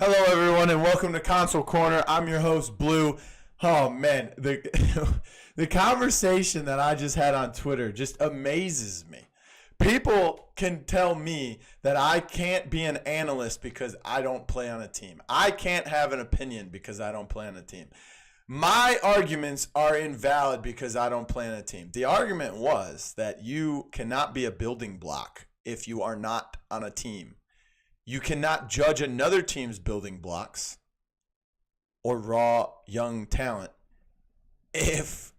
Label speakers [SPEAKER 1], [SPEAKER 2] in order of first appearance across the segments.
[SPEAKER 1] Hello, everyone, and welcome to Console Corner. I'm your host, Blue. Oh, man, the conversation that I just had on Twitter just amazes me. People can tell me that I can't be an analyst because I don't play on a team. I can't have an opinion because I don't play on a team. My arguments are invalid because I don't play on a team. The argument was that you cannot be a building block if you are not on a team. You cannot judge another team's building blocks or raw young talent if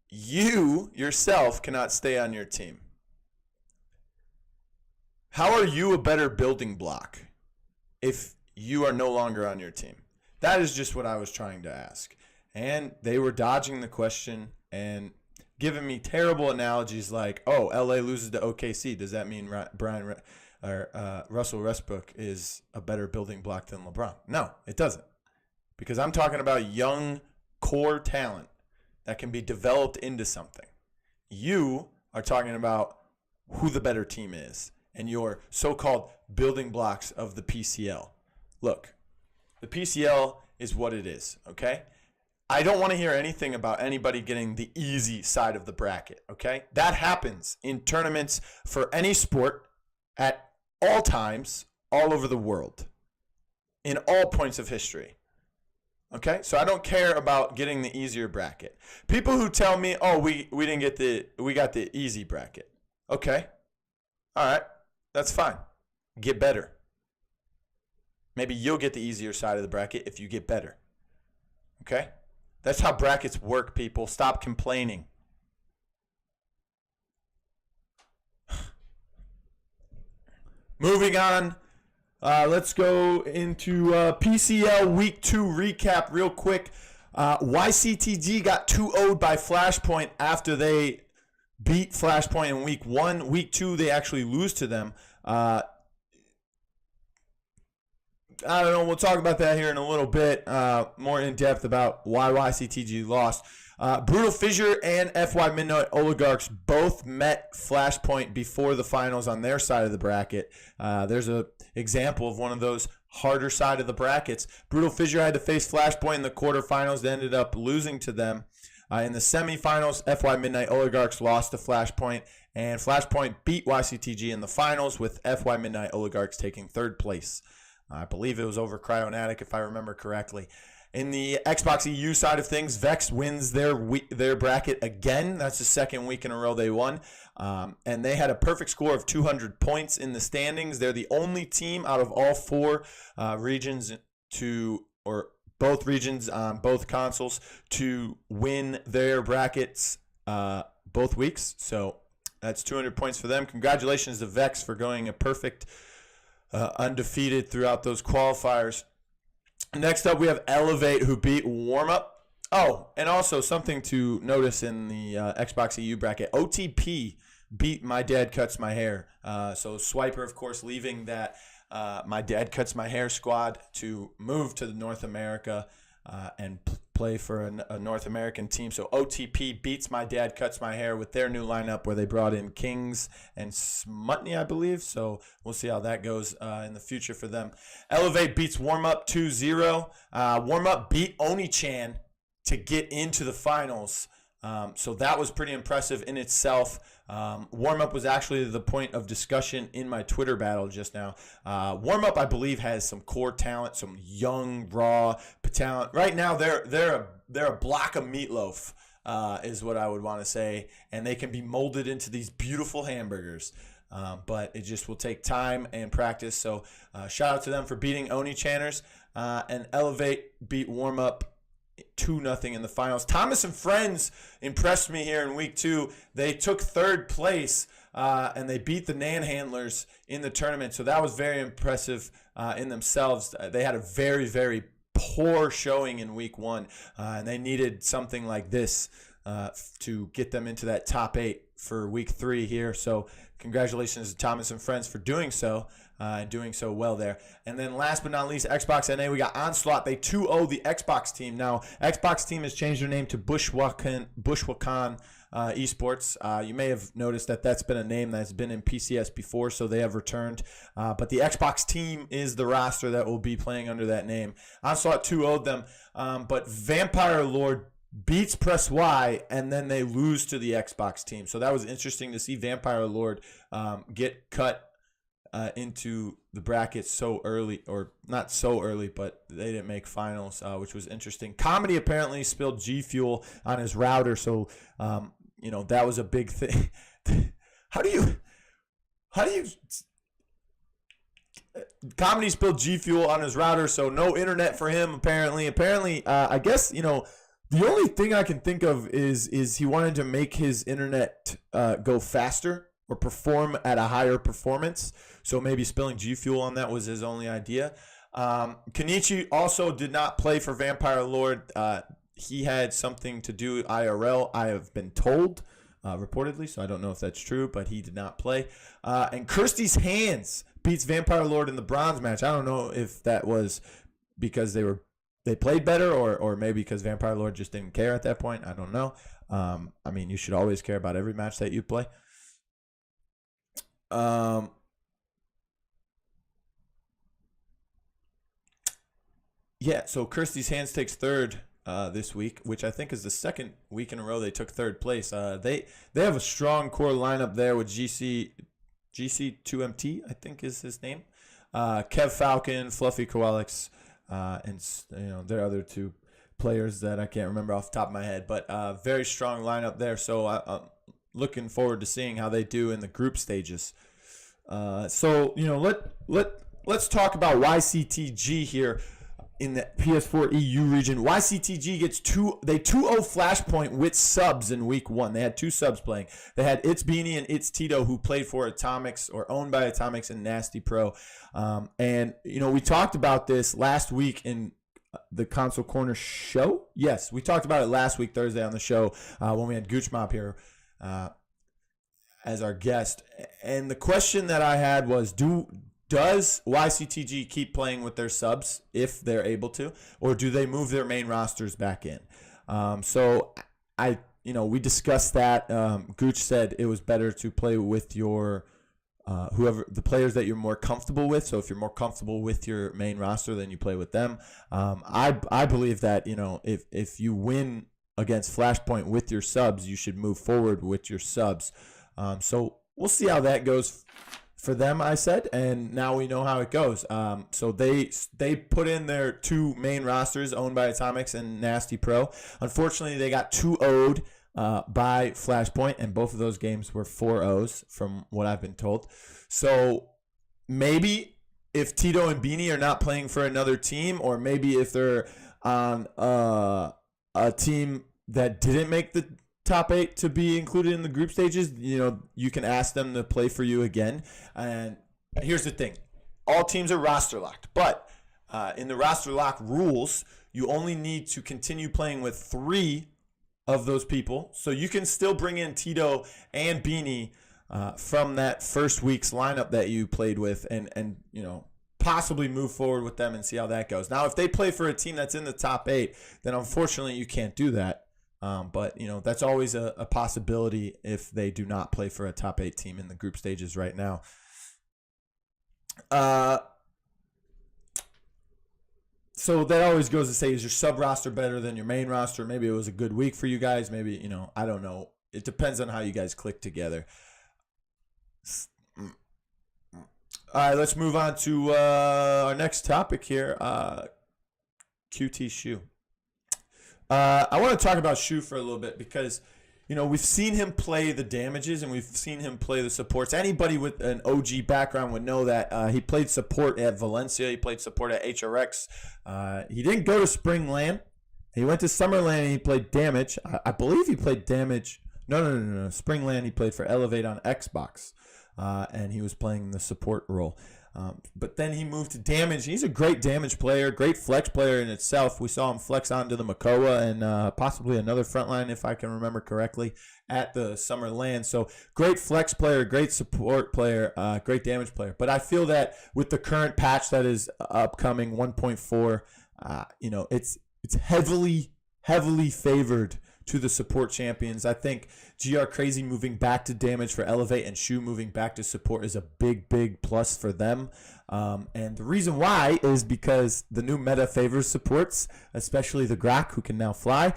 [SPEAKER 1] you yourself cannot stay on your team. How are you a better building block if you are no longer on your team? That is just what I was trying to ask. And they were dodging the question and giving me terrible analogies like, oh, LA loses to OKC. Does that mean Russell Westbrook is a better building block than LeBron? No, it doesn't. Because I'm talking about young core talent that can be developed into something. You are talking about who the better team is and your so-called building blocks of the PCL. Look, the PCL is what it is, okay? I don't want to hear anything about anybody getting the easy side of the bracket, okay? That happens in tournaments for any sport at all times, all over the world, in all points of history. Okay? So I don't care about getting the easier bracket. People who tell me, oh, we got the easy bracket. Okay. All right. That's fine. Get better. Maybe you'll get the easier side of the bracket if you get better. Okay? That's how brackets work, people. Stop complaining. Moving on, let's go into PCL Week 2 recap real quick. YCTG got 2-0'd by Flashpoint after they beat Flashpoint in Week 1. Week 2, they actually lose to them. I don't know. We'll talk about that here in a little bit, more in depth about why YCTG lost. Brutal Fissure and FY Midnight Oligarchs both met Flashpoint before the finals on their side of the bracket. There's an example of one of those harder side of the brackets. Brutal Fissure had to face Flashpoint in the quarterfinals. They ended up losing to them. In the semifinals, FY Midnight Oligarchs lost to Flashpoint, and Flashpoint beat YCTG in the finals with FY Midnight Oligarchs taking third place. I believe it was over Cryonatic, if I remember correctly. In the Xbox EU side of things, Vex wins their bracket again. That's the second week in a row they won. And they had a perfect score of 200 points in the standings. They're the only team out of all four regions or both regions on both consoles to win their brackets both weeks. So that's 200 points for them. Congratulations to Vex for going a perfect undefeated throughout those qualifiers. Next up, we have Elevate, who beat Warm Up. Oh, and also something to notice in the Xbox EU bracket, OTP beat My Dad Cuts My Hair. So Swiper, of course, leaving that My Dad Cuts My Hair squad to move to North America and play for a North American team. So OTP beats My Dad Cuts My Hair with their new lineup where they brought in Kings and Smutney, I believe. So we'll see how that goes in the future for them. Elevate beats Warm Up 2-0. Warm Up beat Onii-Chan to get into the finals. So that was pretty impressive in itself. Warm Up was actually the point of discussion in my Twitter battle just now. Warm Up, I believe, has some core talent, some young, raw talent. Right now, they're a block of meatloaf, is what I would want to say, and they can be molded into these beautiful hamburgers. But it just will take time and practice. So shout out to them for beating Onii-Chaners, and Elevate beat Warm Up 2-0 in the finals. Thomas and Friends impressed me here in Week 2. They took third place and they beat the Nan Handlers in the tournament. So that was very impressive in themselves. They had a very, very poor showing in Week 1, and they needed something like this to get them into that top 8 for Week 3 here. So congratulations to Thomas and Friends for doing so. And doing so well there. And then last but not least, Xbox NA, we got Onslaught. They 2-0 the Xbox team. Now, Xbox team has changed their name to Bushwakan Esports. You may have noticed that that's been a name that's been in PCS before, so they have returned. But the Xbox team is the roster that will be playing under that name. Onslaught 2-0'd them, but Vampire Lord beats Press Y, and then they lose to the Xbox team. So that was interesting to see Vampire Lord get cut into the bracket so early, or not so early, but they didn't make finals, which was interesting. Comedy apparently spilled G Fuel on his router, so that was a big thing. How do you Comedy spilled G Fuel on his router, so no internet for him apparently. I guess the only thing I can think of is he wanted to make his internet go faster or perform at a higher performance. So maybe spilling G Fuel on that was his only idea. Kenichi also did not play for Vampire Lord. He had something to do IRL, I have been told, reportedly. So I don't know if that's true, but he did not play. And Kirsty's Hands beats Vampire Lord in the bronze match. I don't know if that was because they played better, or maybe because Vampire Lord just didn't care at that point. I don't know. You should always care about every match that you play. So Kirsty's Hands takes third this week, which I think is the second week in a row they took third place. They have a strong core lineup there with GC2MT, I think is his name. Kev Falcon, Fluffy Koalix, and their other two players that I can't remember off the top of my head, but very strong lineup there. So I'm looking forward to seeing how they do in the group stages. Let's talk about YCTG here in the PS4 EU region. YCTG gets 2-0 Flashpoint with subs in week 1. They had 2 subs playing. They had It's Beanie and It's Tito, who played for Atomics, or owned by Atomics, and Nasty Pro. We talked about this last week in the Console Corner show. Yes, we talked about it last week, Thursday, on the show when we had Gooch Mob here as our guest. And the question that I had was, does YCTG keep playing with their subs if they're able to, or do they move their main rosters back in? We discussed that. Gooch said it was better to play with your the players that you're more comfortable with. So if you're more comfortable with your main roster, then you play with them. I believe that if you win against Flashpoint with your subs, you should move forward with your subs. So we'll see how that goes for them, I said, and now we know how it goes. So they put in their 2 main rosters owned by Atomics and Nasty Pro. Unfortunately, they got 2-0'd by Flashpoint, and both of those games were 4-0s from what I've been told. So maybe if Tito and Beanie are not playing for another team, or maybe if they're on a team that didn't make the top 8 to be included in the group stages, you can ask them to play for you again. And here's the thing. All teams are roster locked, but in the roster lock rules, you only need to continue playing with 3 of those people. So you can still bring in Tito and Beanie from that first week's lineup that you played with, and possibly move forward with them and see how that goes. Now, if they play for a team that's in the top 8, then unfortunately you can't do that. But that's always a possibility if they do not play for a top 8 team in the group stages right now. So that always goes to say, is your sub roster better than your main roster? Maybe it was a good week for you guys. Maybe, I don't know. It depends on how you guys click together. All right, let's move on to our next topic here. QT Shu. I want to talk about Shu for a little bit because, we've seen him play the damages and we've seen him play the supports. Anybody with an OG background would know that he played support at Valencia. He played support at HRX. He didn't go to Spring LAN. He went to Summer LAN and he played damage. I believe he played damage. No. Spring LAN he played for Elevate on Xbox. And he was playing the support role. But then he moved to damage. He's a great damage player, great flex player in itself. We saw him flex onto the Makoa and possibly another frontline, if I can remember correctly, at the Summer LAN. So great flex player, great support player, great damage player. But I feel that with the current patch that is upcoming, 1.4, it's heavily favored to the support champions. I think GR Crazy moving back to damage for Elevate and Shu moving back to support is a big, big plus for them. And the reason why is because the new meta favors supports, especially the Grok, who can now fly.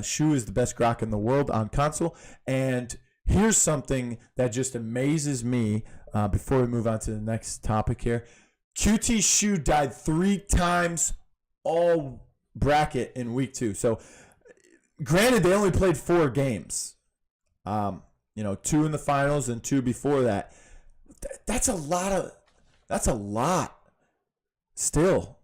[SPEAKER 1] Shu is the best Grok in the world on console. And here's something that just amazes me before we move on to the next topic here. QT Shu died 3 times all bracket in week 2. So granted, they only played 4 games. 2 in the finals and 2 before that. That's a lot. Still,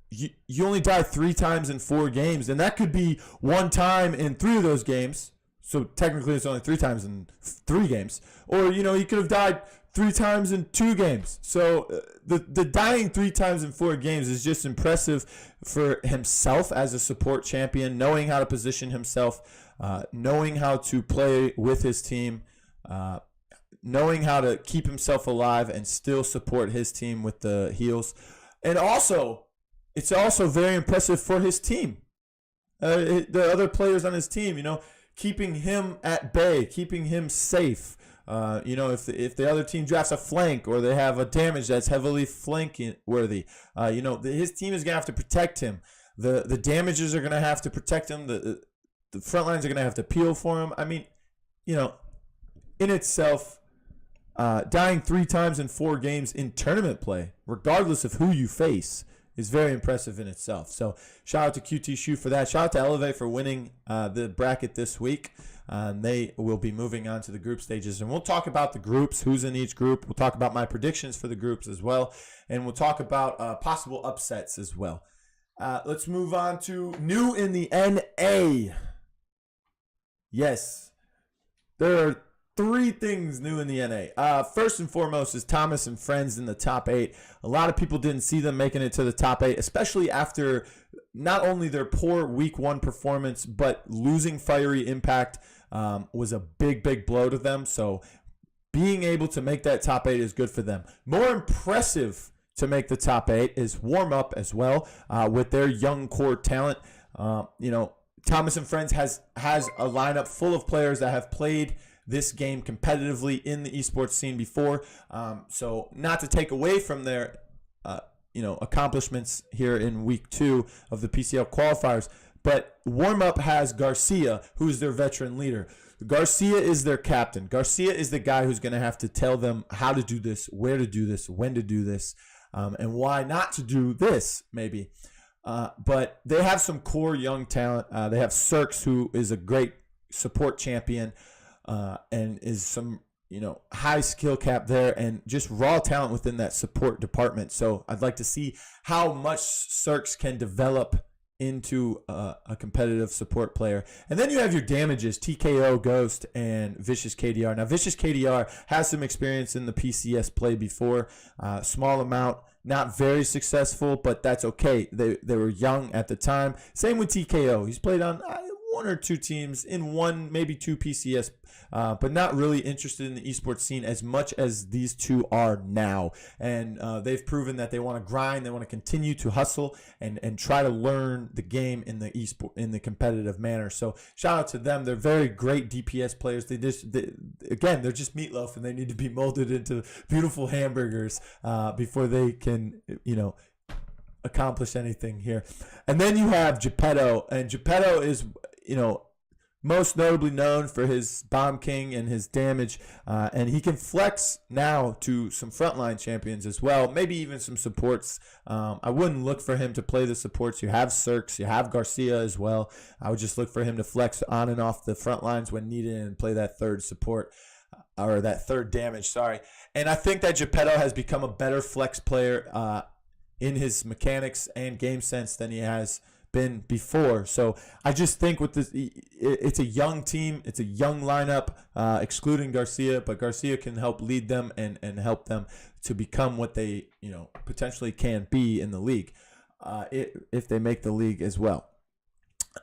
[SPEAKER 1] you only die 3 times in 4 games, and that could be 1 time in 3 of those games. So technically, it's only 3 times in 3 games. Or he could have died 3 times in 2 games. So the dying 3 times in 4 games is just impressive for himself as a support champion, knowing how to position himself, knowing how to play with his team, knowing how to keep himself alive and still support his team with the heals. And also, it's also very impressive for his team. The other players on his team, keeping him at bay, keeping him safe. If the other team drafts a flank or they have a damage that's heavily flank worthy, his team is going to have to protect him. The damages are going to have to protect him. The front lines are going to have to peel for him. I mean, in itself, dying 3 times in 4 games in tournament play, regardless of who you face, is very impressive in itself. So shout out to QT Shu for that. Shout out to Elevate for winning the bracket this week. They will be moving on to the group stages. And we'll talk about the groups, who's in each group. We'll talk about my predictions for the groups as well. And we'll talk about possible upsets as well. Let's move on to new in the NA. Yes, there are 3 things new in the NA. First and foremost is Thomas and Friends in the top 8. A lot of people didn't see them making it to the top 8, especially after not only their poor week 1 performance, but losing Fiery Impact was a big, big blow to them. So being able to make that top 8 is good for them. More impressive to make the top 8 is Warm Up as well with their young core talent. Thomas and Friends has a lineup full of players that have played this game competitively in the esports scene before. So not to take away from their accomplishments here in week 2 of the PCL qualifiers, but Warm Up has Garcia, who's their veteran leader. Garcia is their captain. Garcia is the guy who's going to have to tell them how to do this, where to do this, when to do this, and why not to do this, maybe. But they have some core young talent. They have Cirx, who is a great support champion, and is some high skill cap there, and just raw talent within that support department. So I'd like to see how much Cirx can develop into a competitive support player. And then you have your damages, TKO, Ghost, and Vicious KDR. Now, Vicious KDR has some experience in the PCS play before, small amount, not very successful, but that's okay. They were young at the time. Same with TKO. He's played on 1 or 2 teams in 1, maybe 2 PCS, but not really interested in the esports scene as much as these 2 are now. And they've proven that they want to grind, they want to continue to hustle and try to learn the game in the competitive manner. So shout out to them. They're very great DPS players. They're just meatloaf, and they need to be molded into beautiful hamburgers before they can accomplish anything here. And then you have Geppetto, and Geppetto is most notably known for his Bomb King and his damage, and he can flex now to some frontline champions as well, maybe even some supports. I wouldn't look for him to play the supports. You have Cirx, you have Garcia as well. I would just look for him to flex on and off the front lines when needed and play that third support, or that third damage, sorry. And I think that Geppetto has become a better flex player in his mechanics and game sense than he has been before. So I just think with this, it's a young team, it's a young lineup, excluding Garcia, but Garcia can help lead them and help them to become what they potentially can be in the league, if they make the league as well.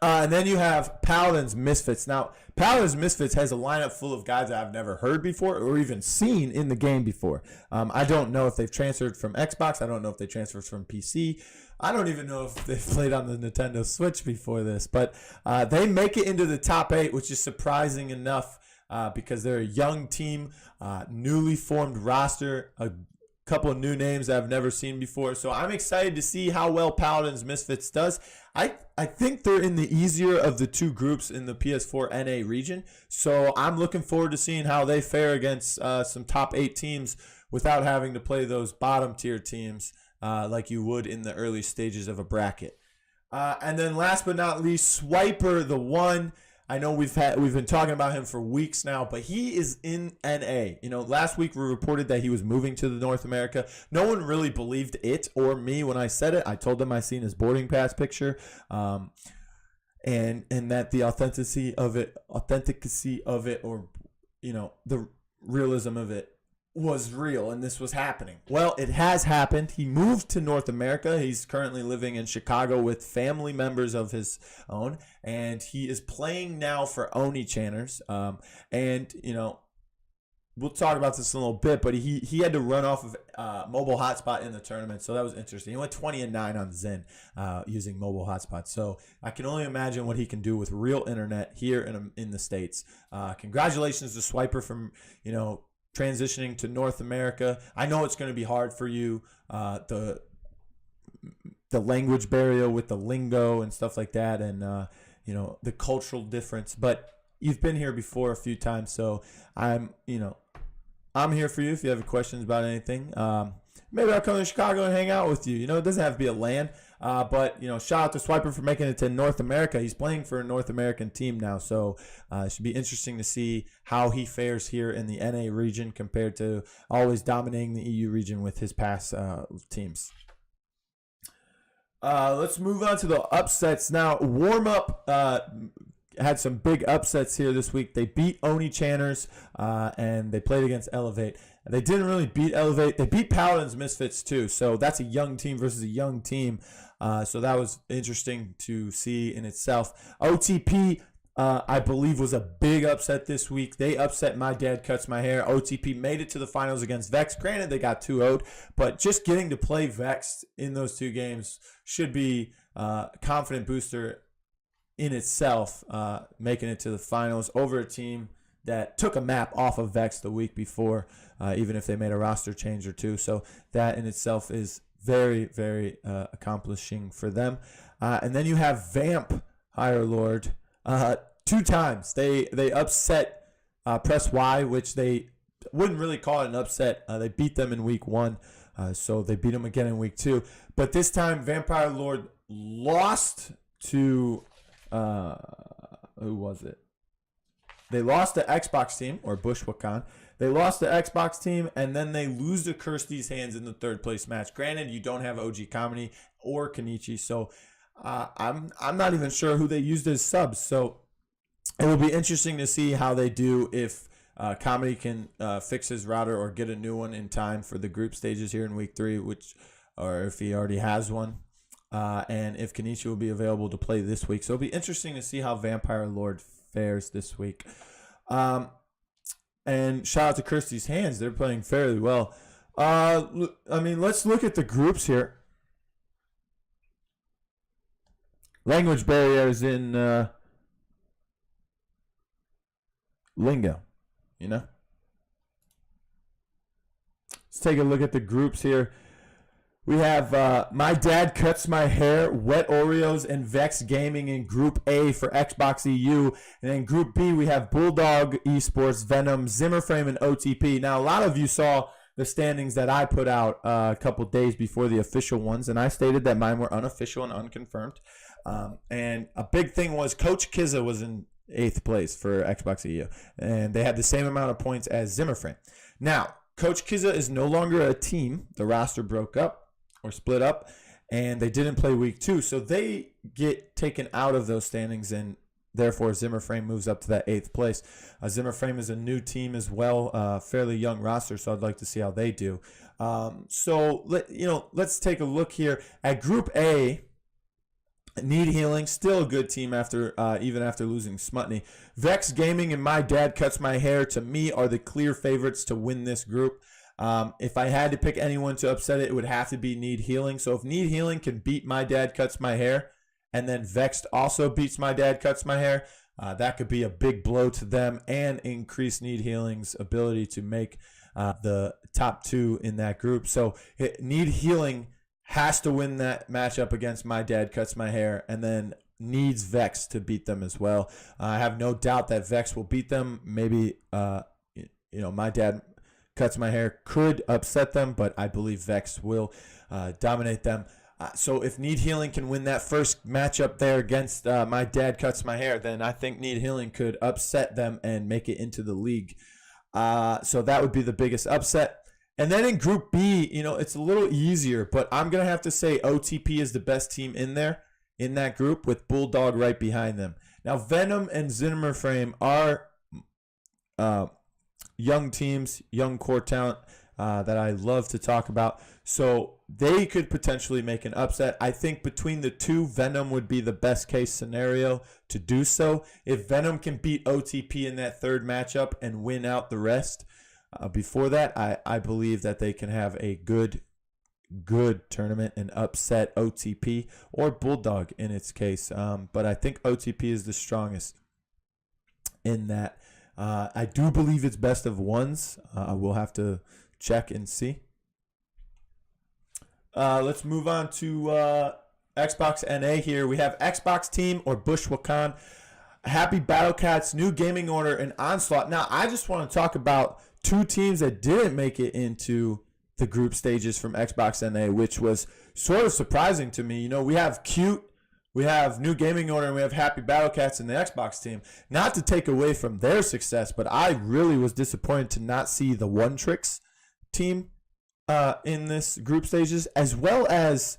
[SPEAKER 1] And then you have Paladins Misfits. Now, Paladins Misfits has a lineup full of guys that I've never heard before or even seen in the game before. I don't know if they've transferred from Xbox. I don't know if they transferred from PC. I don't even know if they've played on the Nintendo Switch before this. But they make it into the top 8, which is surprising enough because they're a young team, newly formed roster, a couple of new names that I've never seen before. So I'm excited to see how well Paladins Misfits does. I think they're in the easier of the two groups in the PS4 NA region. So I'm looking forward to seeing how they fare against some top 8 teams without having to play those bottom tier teams like you would in the early stages of a bracket. And then last but not least, Swiper the One. I know we've been talking about him for weeks now, but he is in NA. You know, last week we reported that he was moving to the North America. No one really believed it or me when I said it. I told them I seen his boarding pass picture, and that the authenticity of it, or the realism of it was real, and this was happening. Well, it has happened. He moved to North America. He's currently living in Chicago with family members of his own, and he is playing now for Onii-Chaners. And we'll talk about this in a little bit, but he had to run off of mobile hotspot in the tournament, so that was interesting. He went 20-9 on Zen using mobile hotspot, so I can only imagine what he can do with real internet here in the States. Congratulations to Swiper from transitioning to North America. I know it's going to be hard for you, the language barrier with the lingo and stuff like that, and the cultural difference. But you've been here before a few times, so I'm here for you if you have questions about anything. Maybe I'll come to Chicago and hang out with you. It doesn't have to be a LAN. But shout out to Swiper for making it to North America. He's playing for a North American team now, so it should be interesting to see how he fares here in the NA region compared to always dominating the EU region with his past teams. Let's move on to the upsets now. Warm up had some big upsets here this week. They beat Onii-Chaners and they played against Elevate. They didn't really beat Elevate. They beat Paladins Misfits too. So that's a young team versus a young team. So that was interesting to see in itself. OTP, I believe, was a big upset this week. They upset My Dad Cuts My Hair. OTP made it to the finals against Vex. Granted, they got 2-0'd, but just getting to play Vex in those two games should be a confident booster in itself, making it to the finals over a team that took a map off of Vex the week before, even if they made a roster change or two. So that in itself is very, very accomplishing for them. And then you have Vamp Higher Lord 2 times. They upset Press Y, which they wouldn't really call it an upset. They beat them in week 1, so they beat them again in week 2. But this time, Vampire Lord lost to who was it? They lost the Xbox team, or Bushwakan. They lost the Xbox team, and then they lose to Kirsty's Hands in the 3rd place match. Granted, you don't have OG Comedy or Kenichi, so I'm not even sure who they used as subs. So it will be interesting to see how they do if Comedy can fix his router or get a new one in time for the group stages here in week 3, or if he already has one. And if Kenichi will be available to play this week. So it'll be interesting to see how Vampire Lord fares this week. And shout out to Kirsty's Hands. They're playing fairly well. Let's look at the groups here. Language barriers in lingo, Let's take a look at the groups here. We have My Dad Cuts My Hair, Wet Oreos, and Vex Gaming in Group A for Xbox EU. And in Group B, we have Bulldog Esports, Venom, Zimmerframe, and OTP. Now, a lot of you saw the standings that I put out a couple days before the official ones, and I stated that mine were unofficial and unconfirmed. And a big thing was Coach Kizza was in 8th place for Xbox EU, and they had the same amount of points as Zimmerframe. Now, Coach Kizza is no longer a team. The roster broke up or split up, and they didn't play week 2, so they get taken out of those standings, and therefore Zimmerframe moves up to that 8th place. Zimmerframe is a new team as well, fairly young roster, so I'd like to see how they do. So let's take a look here at Group A. Need Healing, still a good team after even after losing Smutney. Vex Gaming and My Dad Cuts My Hair, to me, are the clear favorites to win this group. If I had to pick anyone to upset it, it would have to be Need Healing. So if Need Healing can beat My Dad Cuts My Hair, and then Vexed also beats My Dad Cuts My Hair, that could be a big blow to them and increase Need Healing's ability to make the top 2 in that group. So Need Healing has to win that matchup against My Dad Cuts My Hair, and then needs Vex to beat them as well. I have no doubt that Vex will beat them. Maybe My Dad Cuts My Hair could upset them, but I believe Vex will dominate them. So if Need Healing can win that first matchup there against My Dad Cuts My Hair, then I think Need Healing could upset them and make it into the league. So that would be the biggest upset. And then in Group B, it's a little easier, but I'm going to have to say OTP is the best team in there, in that group, with Bulldog right behind them. Now, Venom and Zimmer Frame are young teams, young core talent that I love to talk about. So they could potentially make an upset. I think between the two, Venom would be the best case scenario to do so. If Venom can beat OTP in that third matchup and win out the rest, before that, I believe that they can have a good tournament and upset OTP or Bulldog in its case. But I think OTP is the strongest in that. I do believe it's best of ones. We'll have to check and see. Let's move on to Xbox NA here. We have Xbox Team or Bushwakan, Happy Battle Cats, New Gaming Order, and Onslaught. Now, I just want to talk about 2 teams that didn't make it into the group stages from Xbox NA, which was sort of surprising to me. We have Cute, we have New Gaming Order, and we have Happy Battle Cats in the Xbox team. Not to take away from their success, but I really was disappointed to not see the One Tricks team in this group stages, as well as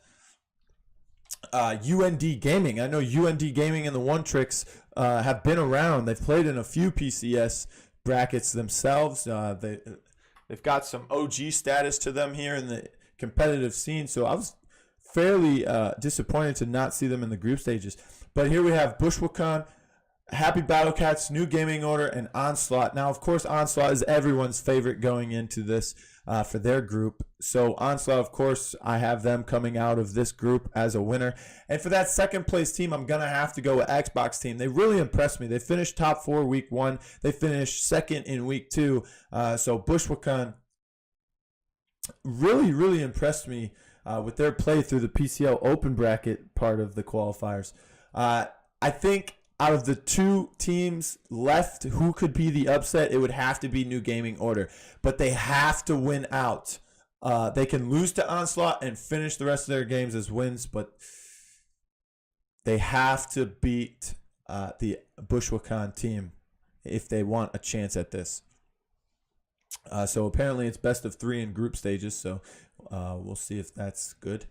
[SPEAKER 1] UND Gaming. I know UND Gaming and the One Tricks have been around. They've played in a few PCS brackets themselves. They've got some OG status to them here in the competitive scene. So I was fairly disappointed to not see them in the group stages. But here we have Bushwakan, Happy Battle Cats, New Gaming Order, and Onslaught. Now, of course, Onslaught is everyone's favorite going into this for their group. So Onslaught, of course, I have them coming out of this group as a winner. And for that second place team, I'm going to have to go with Xbox Team. They really impressed me. They finished top 4 week 1. They finished second in week 2. So Bushwakan really impressed me with their play through the PCL open bracket part of the qualifiers. I think out of the 2 teams left, who could be the upset? It would have to be New Gaming Order. But they have to win out. They can lose to Onslaught and finish the rest of their games as wins, but they have to beat the Bushwakan team if they want a chance at this. So apparently it's best of 3 in group stages, so we'll see if that's good.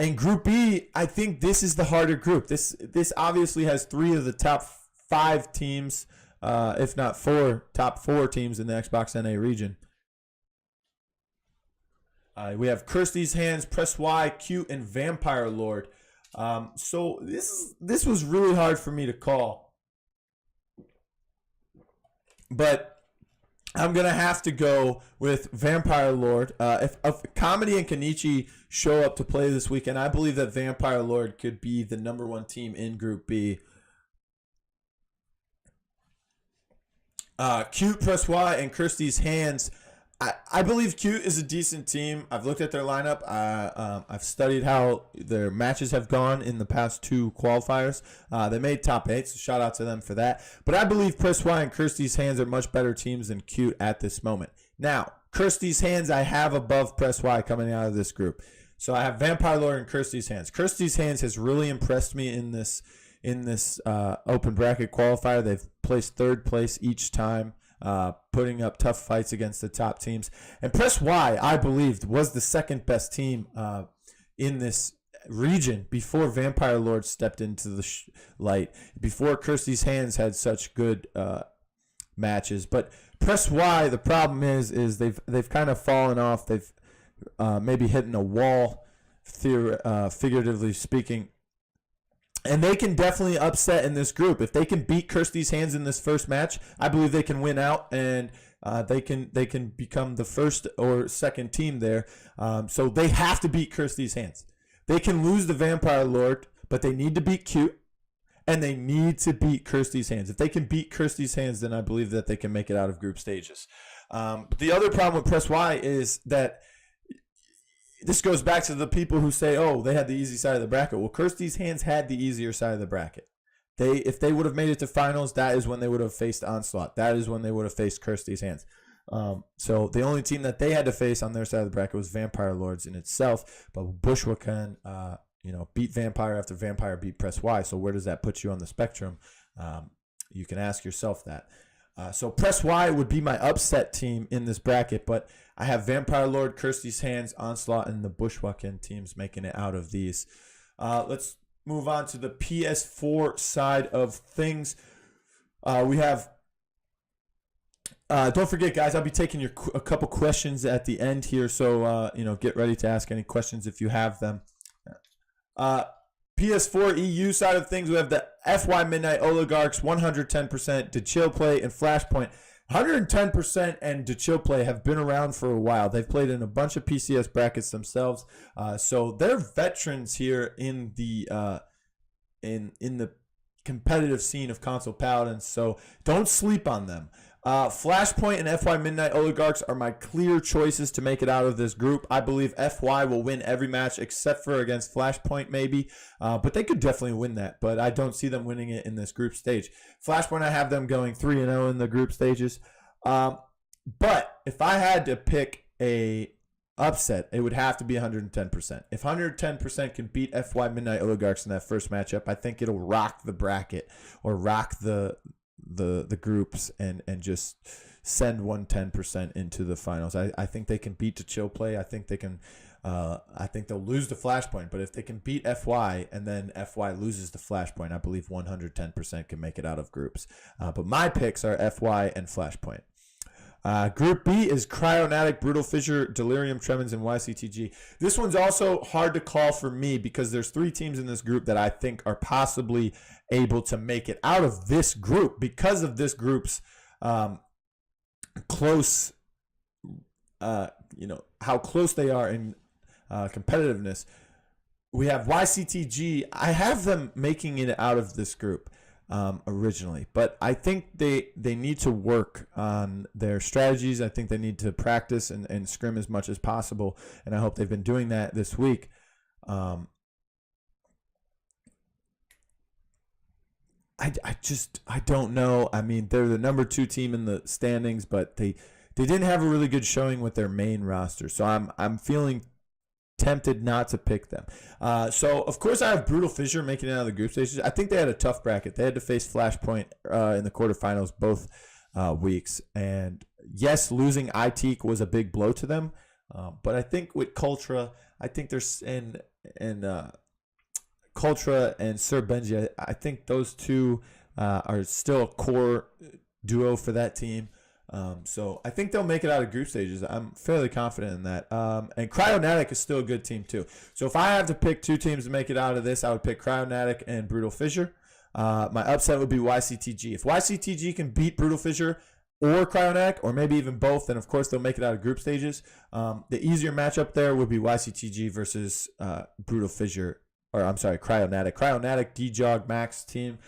[SPEAKER 1] In Group B, I think this is the harder group. This obviously has 3 of the top 5 teams, if not 4, top 4 teams in the Xbox NA region. We have Kirsty's Hands, Press Y, Cute, and Vampire Lord. So this was really hard for me to call. But I'm going to have to go with Vampire Lord. If Comedy and Kenichi show up to play this weekend, I believe that Vampire Lord could be the #1 team in Group B. Cute, Press Y, and Kirsty's Hands. I believe Cute is a decent team. I've looked at their lineup. I've studied how their matches have gone in the past 2 qualifiers. They made top 8, so shout out to them for that. But I believe Press Y and Kirsty's Hands are much better teams than Cute at this moment. Now, Kirsty's Hands I have above Press Y coming out of this group. So I have Vampire Lord and Kirsty's Hands. Kirsty's Hands has really impressed me in this open bracket qualifier. They've placed 3rd place each time. Putting up tough fights against the top teams. And Press Y, I believed, was the 2nd best team in this region before Vampire Lord stepped into the light, before Kirsty's Hands had such good matches. But Press Y, the problem is they've kind of fallen off. They've maybe hitting a wall, figuratively speaking. And they can definitely upset in this group. If they can beat Kirsty's Hands in this first match, I believe they can win out, and they can become the first or second team there. So they have to beat Kirsty's Hands. They can lose the Vampire Lord, but they need to beat Cute, and they need to beat Kirsty's Hands. If they can beat Kirsty's Hands, then I believe that they can make it out of group stages. The other problem with Press Y is that this goes back to the people who say, oh, they had the easy side of the bracket. Well, Kirsty's Hands had the easier side of the bracket. If they would have made it to finals, that is when they would have faced Onslaught. That is when they would have faced Kirsty's Hands. So the only team that they had to face on their side of the bracket was Vampire Lords in itself. But Bushwa can, beat Vampire after Vampire beat Press Y. So where does that put you on the spectrum? You can ask yourself that. So Press Y would be my upset team in this bracket, but I have Vampire Lord, Kirsty's Hands, Onslaught, and the Bushwakin teams making it out of these. Let's move on to the PS4 side of things. We have, don't forget, guys, I'll be taking a couple questions at the end here, so get ready to ask any questions if you have them. PS4 EU side of things, we have the FY Midnight Oligarchs, 110%, to Chill Play and Flashpoint. 110% and to Chill Play have been around for a while. They've played in a bunch of PCS brackets themselves, so they're veterans here in the competitive scene of console paladins. So don't sleep on them. Flashpoint and FY Midnight Oligarchs are my clear choices to make it out of this group. I believe FY will win every match except for against Flashpoint maybe, but they could definitely win that, but I don't see them winning it in this group stage. Flashpoint, I have them going 3-0 in the group stages, but if I had to pick a upset, it would have to be 110%. If 110% can beat FY Midnight Oligarchs in that first matchup, I think it'll rock the bracket or rock the groups and just send 110% into the finals. I think they can beat the Chill Play. I think they can. I think they'll lose the Flashpoint, but if they can beat FY and then FY loses the Flashpoint, I believe 110% can make it out of groups. But my picks are FY and Flashpoint. Group B is Cryonatic, Brutal Fissure, Delirium Tremens, and YCTG. This one's also hard to call for me because there's 3 teams in this group that I think are possibly able to make it out of this group because of this group's close, how close they are in competitiveness. We have YCTG. I have them making it out of this group originally, but I think they need to work on their strategies. I think they need to practice and scrim as much as possible, and I hope they've been doing that this week. I don't know. I mean, they're the number 2 team in the standings, but they didn't have a really good showing with their main roster, so I'm feeling tempted not to pick them. So, of course, I have Brutal Fissure making it out of the group stages. I think they had a tough bracket. They had to face Flashpoint in the quarterfinals both weeks. And, yes, losing ITEEK was a big blow to them. But I think with Cultra, I think there's Cultra and Sir Benji, I think those two are still a core duo for that team. So I think they'll make it out of group stages. I'm fairly confident in that. And Cryonatic is still a good team too. So if I have to pick 2 teams to make it out of this, I would pick Cryonatic and Brutal Fissure. My upset would be YCTG. If YCTG can beat Brutal Fissure or Cryonatic, or maybe even both, then of course they'll make it out of group stages. The easier matchup there would be YCTG versus Brutal Fissure, or I'm sorry, Cryonatic. Cryonatic, D-Jog, Max team,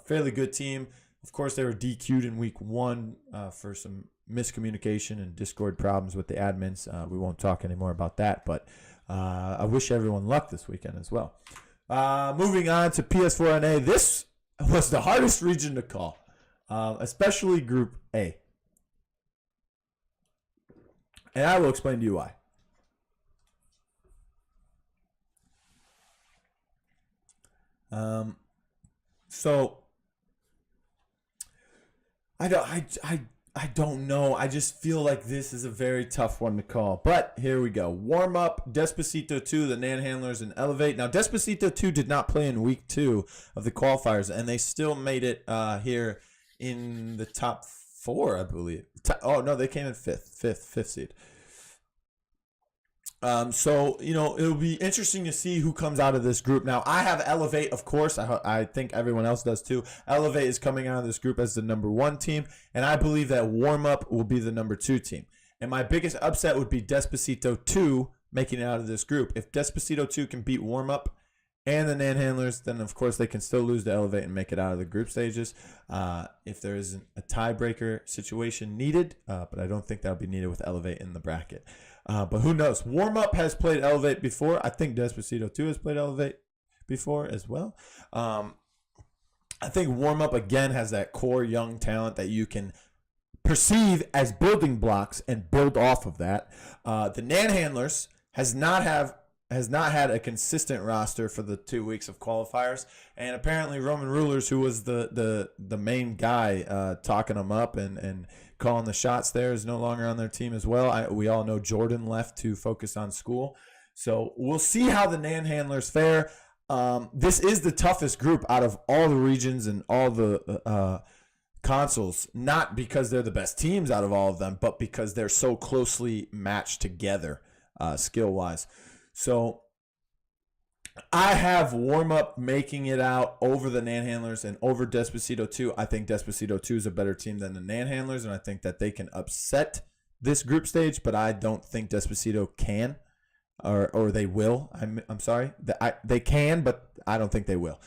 [SPEAKER 1] fairly good team. Of course, they were DQ'd in week 1 for some miscommunication and Discord problems with the admins. We won't talk anymore about that, but I wish everyone luck this weekend as well. Moving on to PS4NA, this was the hardest region to call, especially Group A. And I will explain to you why. So I don't know. I just feel like this is a very tough one to call. But here we go. Warm up, Despacito 2, the Nan Handlers, and Elevate. Now, Despacito 2 did not play in week 2 of the qualifiers, and they still made it here in the top 4, I believe. Oh, no, they came in fifth seed. So, it'll be interesting to see who comes out of this group. Now, I have Elevate, of course. I think everyone else does too. Elevate is coming out of this group as the number 1 team, and I believe that Warm Up will be the number 2 team. And my biggest upset would be Despacito 2 making it out of this group. If Despacito 2 can beat Warm Up and the Nanhandlers, then of course they can still lose to Elevate and make it out of the group stages. If there isn't a tiebreaker situation needed, but I don't think that'll be needed with Elevate in the bracket. But who knows? Warm Up has played Elevate before. I think Despacito 2 has played Elevate before as well. I think Warm Up again has that core young talent that you can perceive as building blocks and build off of that. The Nanhandlers has not had a consistent roster for the 2 weeks of qualifiers, and apparently Roman Rulers, who was the main guy talking them up and calling the shots there, is no longer on their team as well. We all know Jordan left to focus on school, so we'll see how the Nanhandlers fare. This is the toughest group out of all the regions and all the consoles, not because they're the best teams out of all of them, but because they're so closely matched together skill-wise. So I have Warm Up making it out over the Nanhandlers and over Despacito 2. I think Despacito 2 is a better team than the Nanhandlers, and I think that they can upset this group stage, but I don't think Despacito can, or they will. I'm sorry. They can, but I don't think they will.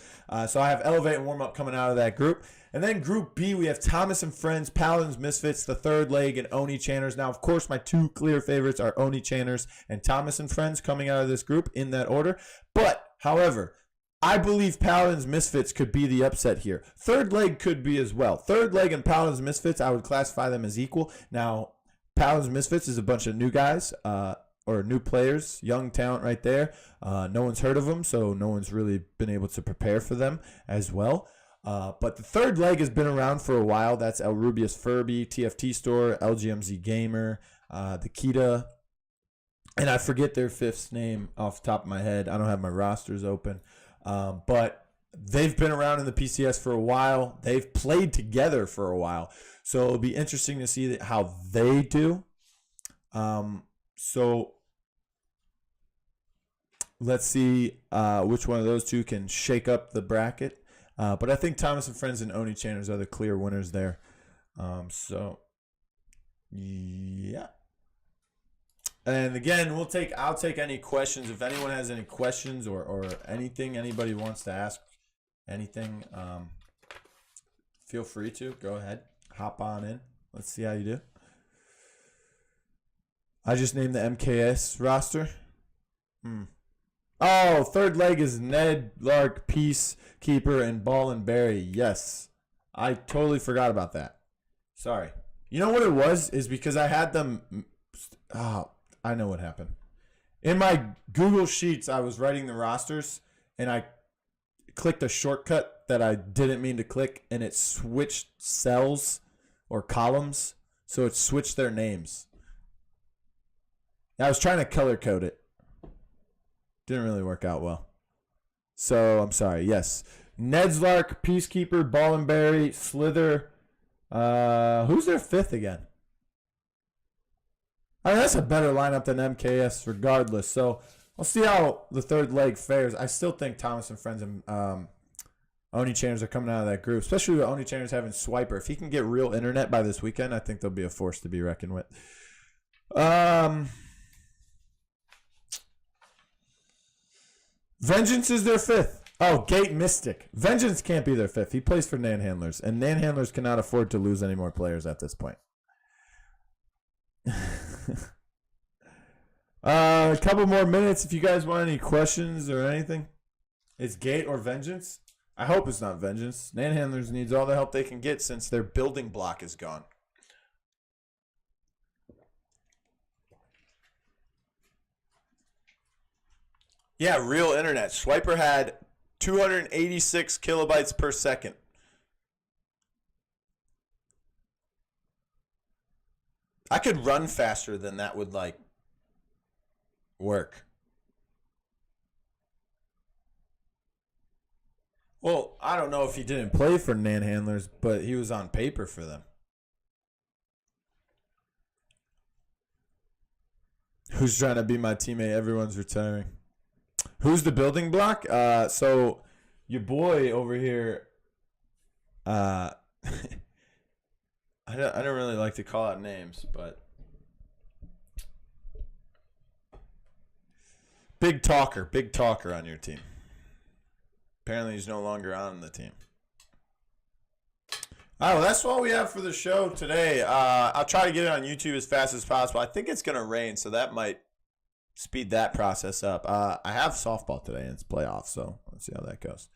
[SPEAKER 1] So I have Elevate and Warm Up coming out of that group. And then Group B, we have Thomas and Friends, Paladins, Misfits, The Third Leg, and Onii-Chaners. Now, of course, my 2 clear favorites are Onii-Chaners and Thomas and Friends coming out of this group in that order. But, however, I believe Paladins, Misfits could be the upset here. Third Leg could be as well. Third Leg and Paladins, Misfits, I would classify them as equal. Now, Paladins, Misfits is a bunch of new guys, or new players, young talent right there. No one's heard of them, so no one's really been able to prepare for them as well. But the Third Leg has been around for a while. That's El Rubius Furby, TFT Store, LGMZ Gamer, the Kita, and I forget their 5th name off the top of my head. I don't have my rosters open. But they've been around in the PCS for a while. They've played together for a while. So it'll be interesting to see how they do. So let's see which one of those 2 can shake up the bracket. But I think Thomas and Friends and Onii-Chaners are the clear winners there. So, yeah. And again, I'll take any questions. If anyone has any questions or anything anybody wants to ask, anything, feel free to. Go ahead. Hop on in. Let's see how you do. I just named the MKS roster. Oh, Third Leg is Ned, Lark, Peacekeeper, and Ball and Barry. Yes. I totally forgot about that. Sorry. You know what it was? Is because I had them... Oh, I know what happened. In my Google Sheets, I was writing the rosters, and I clicked a shortcut that I didn't mean to click, and it switched cells or columns, so it switched their names. I was trying to color code it. Didn't really work out well. So, I'm sorry. Yes. Nedslark, Peacekeeper, Ball and Berry, Slither. Who's their 5th again? I mean, that's a better lineup than MKS regardless. So, we'll see how the Third Leg fares. I still think Thomas and Friends and Onii-Chaners are coming out of that group, especially with Onii-Chaners having Swiper. If he can get real internet by this weekend, I think they'll be a force to be reckoned with. Vengeance is their 5th. Oh, Gate Mystic. Vengeance can't be their 5th. He plays for Nanhandlers, and Nanhandlers cannot afford to lose any more players at this point. A couple more minutes if you guys want any questions or anything. It's Gate or Vengeance? I hope it's not Vengeance. Nanhandlers needs all the help they can get since their building block is gone. Yeah, real internet. Swiper had 286 kilobytes per second. I could run faster than that would, like, work. Well, I don't know if he didn't play for Nanhandlers, but he was on paper for them. Who's trying to be my teammate? Everyone's retiring. Who's the building block? So your boy over here. I don't really like to call out names, but big talker on your team. Apparently, he's no longer on the team. All right, well, that's all we have for the show today. I'll try to get it on YouTube as fast as possible. I think it's going to rain, so that might speed that process up. I have softball today, and it's playoffs, so let's see how that goes.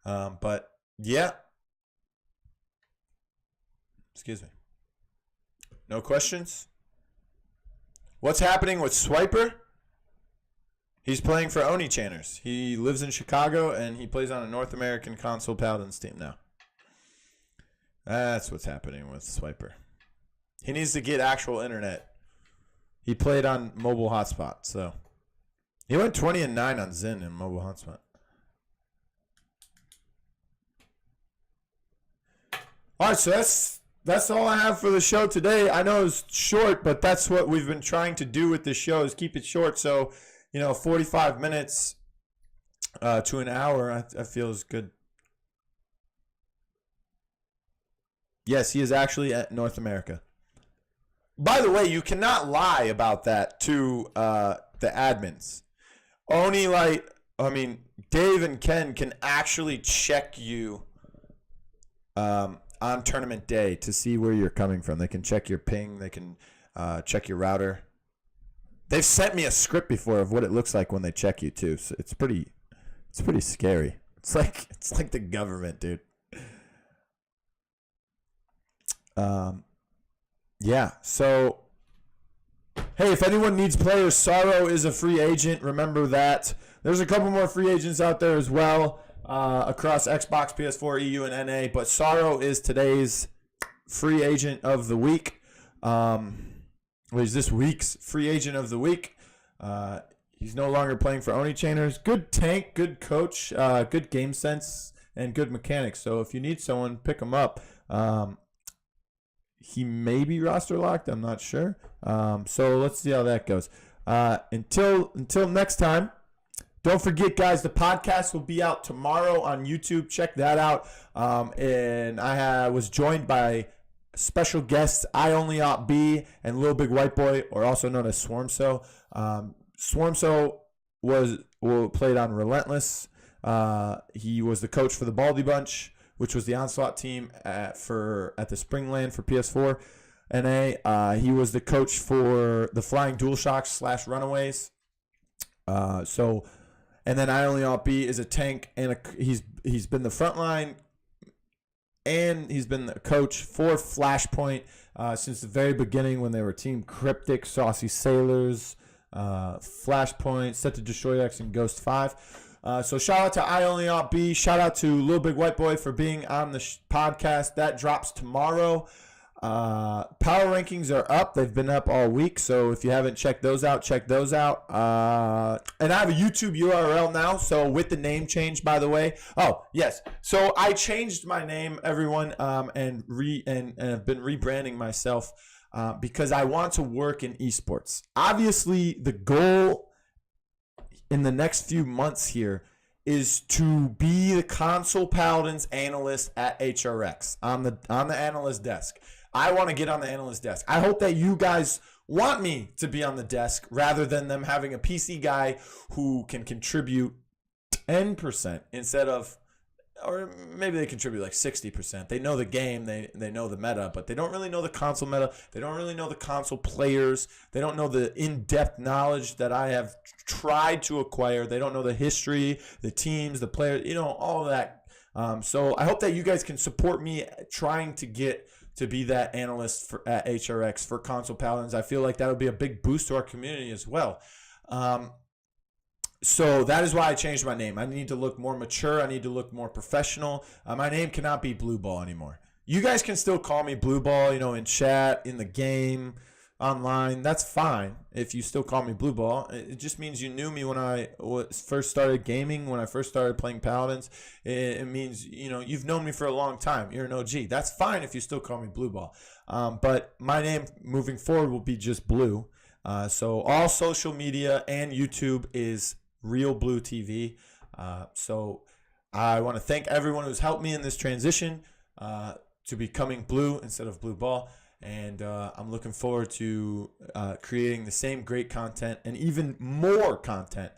[SPEAKER 1] But, yeah. Excuse me. No questions? What's happening with Swiper? He's playing for Onii-Chaners. He lives in Chicago, and he plays on a North American Console Paladins team now. That's what's happening with Swiper. He needs to get actual internet. He played on mobile hotspot, so he went 20-9 on Zen in mobile hotspot. All right, so that's all I have for the show today. I know it's short, but that's what we've been trying to do with this show is keep it short. So, 45 minutes to an hour, I feel is good. Yes, he is actually at North America. By the way, you cannot lie about that to the admins. Dave and Ken can actually check you on tournament day to see where you're coming from. They can check your ping. They can check your router. They've sent me a script before of what it looks like when they check you too. So it's pretty scary. It's like the government, dude. Yeah, so hey, if anyone needs players, Sorrow is a free agent. Remember that. There's a couple more free agents out there as well across Xbox, PS4, EU, and NA, but Sorrow is today's free agent of the week. He's this week's free agent of the week. He's no longer playing for Onii-Chaners. Good tank, good coach, good game sense, and good mechanics. So if you need someone, pick him up. He may be roster locked. I'm not sure. So let's see how that goes. Until next time, don't forget, guys, the podcast will be out tomorrow on YouTube. Check that out. And I was joined by special guests, Onii-B and Lil Big White Boy, or also known as Swarmso. Swarmso played on Relentless. He was the coach for the Baldy Bunch, which was the Onslaught team at the Springland for PS4 NA. He was the coach for the Flying DualShocks / Runaways. And then Onii-B is a tank, and he's been the frontline, and he's been the coach for Flashpoint since the very beginning when they were Team Cryptic, Saucy Sailors, Flashpoint, Set to Destroy X, and Ghost 5. So shout out to Onii-B. Shout out to Lil Big White Boy for being on the podcast. That drops tomorrow. Power rankings are up. They've been up all week. So if you haven't checked those out, check those out. And I have a YouTube URL now. So with the name change, by the way. Oh, yes. So I changed my name, everyone, and have been rebranding myself because I want to work in esports. Obviously, the goal in the next few months here is to be the Console Paladins analyst at HRX on the analyst desk. I want to get on the analyst desk. I hope that you guys want me to be on the desk rather than them having a PC guy who can contribute 10% instead of, or maybe they contribute like 60%. They know the game, they know the meta, but they don't really know the console meta. They don't really know the console players. They don't know the in-depth knowledge that I have tried to acquire. They don't know the history, the teams, the players, all of that. So I hope that you guys can support me trying to get to be that analyst at HRX for Console Paladins. I feel like that would be a big boost to our community as well. So that is why I changed my name. I need to look more mature. I need to look more professional. My name cannot be Blue Ball anymore. You guys can still call me Blue Ball, in chat, in the game, online. That's fine if you still call me Blue Ball. It just means you knew me when I first started gaming, when I first started playing Paladins. It means, you've known me for a long time. You're an OG. That's fine if you still call me Blue Ball. But my name moving forward will be just Blue. So all social media and YouTube is realBluTV. So I want to thank everyone who's helped me in this transition to becoming blue instead of blue ball. And I'm looking forward to creating the same great content and even more content.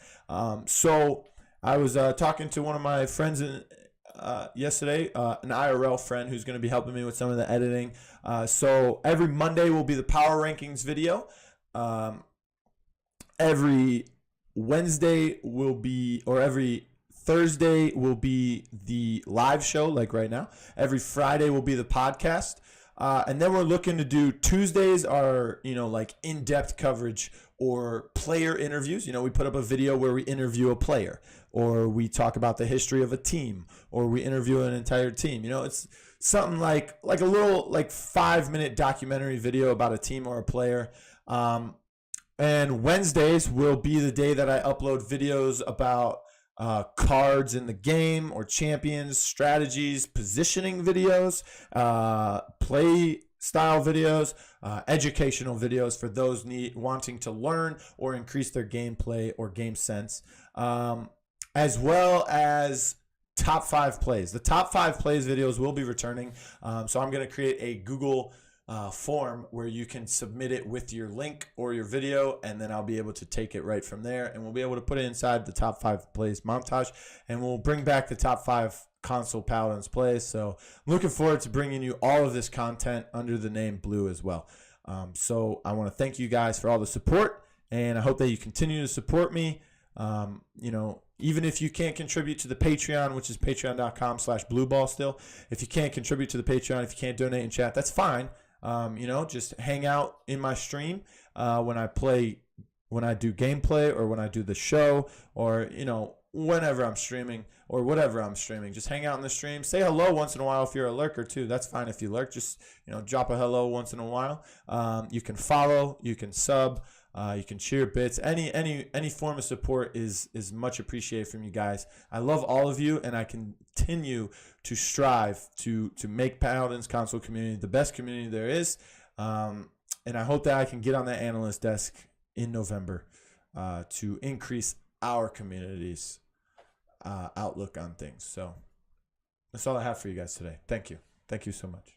[SPEAKER 1] So I was talking to one of my friends yesterday, an IRL friend who's going to be helping me with some of the editing. So every Monday will be the power rankings video. Every Wednesday will be, or every Thursday will be the live show, like right now. Every Friday will be the podcast. And then we're looking to do Tuesdays are, like in-depth coverage or player interviews. We put up a video where we interview a player, or we talk about the history of a team, or we interview an entire team. It's something like a little 5-minute documentary video about a team or a player. And Wednesdays will be the day that I upload videos about cards in the game or champions, strategies, positioning videos, play style videos, educational videos for those wanting to learn or increase their gameplay or game sense, as well as top 5 plays. The top 5 plays videos will be returning. So I'm going to create a Google form where you can submit it with your link or your video, and then I'll be able to take it right from there, and we'll be able to put it inside the top 5 plays montage, and we'll bring back the top 5 console Paladins plays. So looking forward to bringing you all of this content under the name Blue as well. So I want to thank you guys for all the support, and I hope that you continue to support me. Even if you can't contribute to the Patreon, which is patreon.com/blueball still, if you can't contribute to the Patreon, if you can't donate in chat, that's fine. Just hang out in my stream when I do gameplay, or when I do the show, or, whenever I'm streaming or whatever I'm streaming. Just hang out in the stream. Say hello once in a while if you're a lurker too. That's fine if you lurk. Just, drop a hello once in a while. You can follow, you can sub, you can cheer bits. Any form of support is much appreciated from you guys. I love all of you, and I continue to strive to make Paladins console community the best community there is. And I hope that I can get on that analyst desk in November to increase our community's outlook on things. So that's all I have for you guys today. Thank you. Thank you so much.